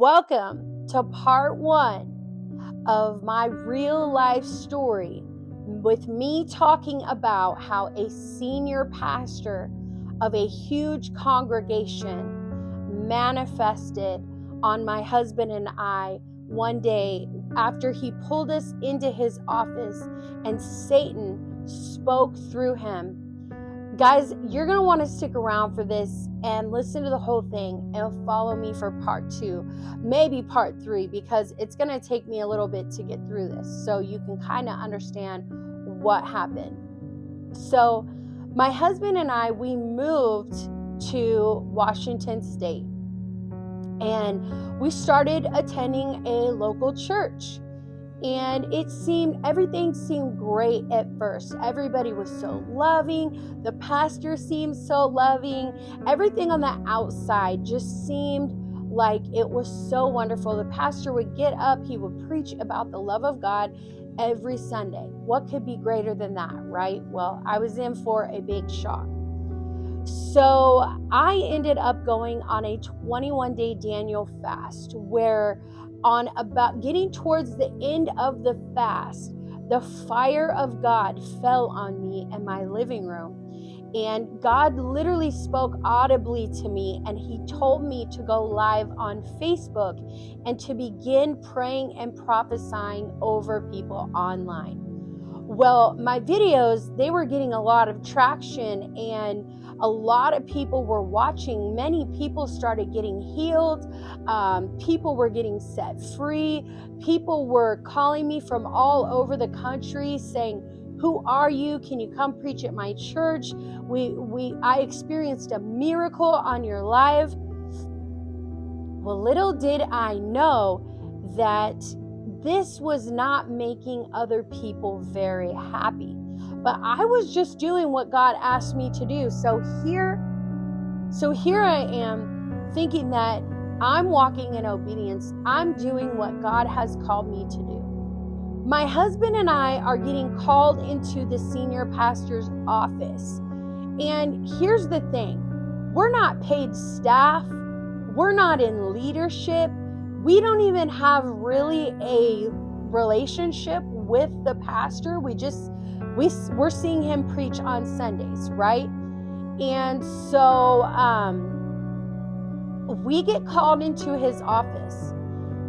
Welcome to part one of my real life story with me talking about how a senior pastor of a huge congregation manifested on my husband and I one day after he pulled us into his office and Satan spoke through him. Guys, you're going to want to stick around for this and listen to the whole thing and follow me for part two, maybe part three, because it's going to take me a little bit to get through this so you can kind of understand what happened. So my husband and I, we moved to Washington State and we started attending a local church. And everything seemed great at first. Everybody was so loving. The pastor seemed so loving. Everything on the outside just seemed like it was so wonderful. The pastor would get up, he would preach about the love of God every Sunday. What could be greater than that, right? Well, I was in for a big shock. So I ended up going on a 21-day Daniel fast where on about getting towards the end of the fast, the fire of God fell on me in my living room. And God literally spoke audibly to me, and he told me to go live on Facebook and to begin praying and prophesying over people online. Well, my videos, they were getting a lot of traction and a lot of people were watching. Many people started getting healed. People were getting set free. People were calling me from all over the country saying, "Who are you? Can you come preach at my church? I experienced a miracle on your live." Well, little did I know that this was not making other people very happy. But I was just doing what God asked me to do. So here I am thinking that I'm walking in obedience. I'm doing what God has called me to do. My husband and I are getting called into the senior pastor's office. And here's the thing. We're not paid staff. We're not in leadership. We don't even have really a relationship with the pastor. We're seeing him preach on Sundays, right? And so we get called into his office.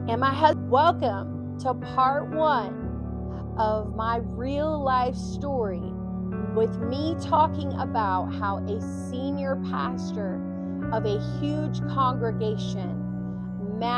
And my husband, welcome to part one of my real life story with me talking about how a senior pastor of a huge congregation manifested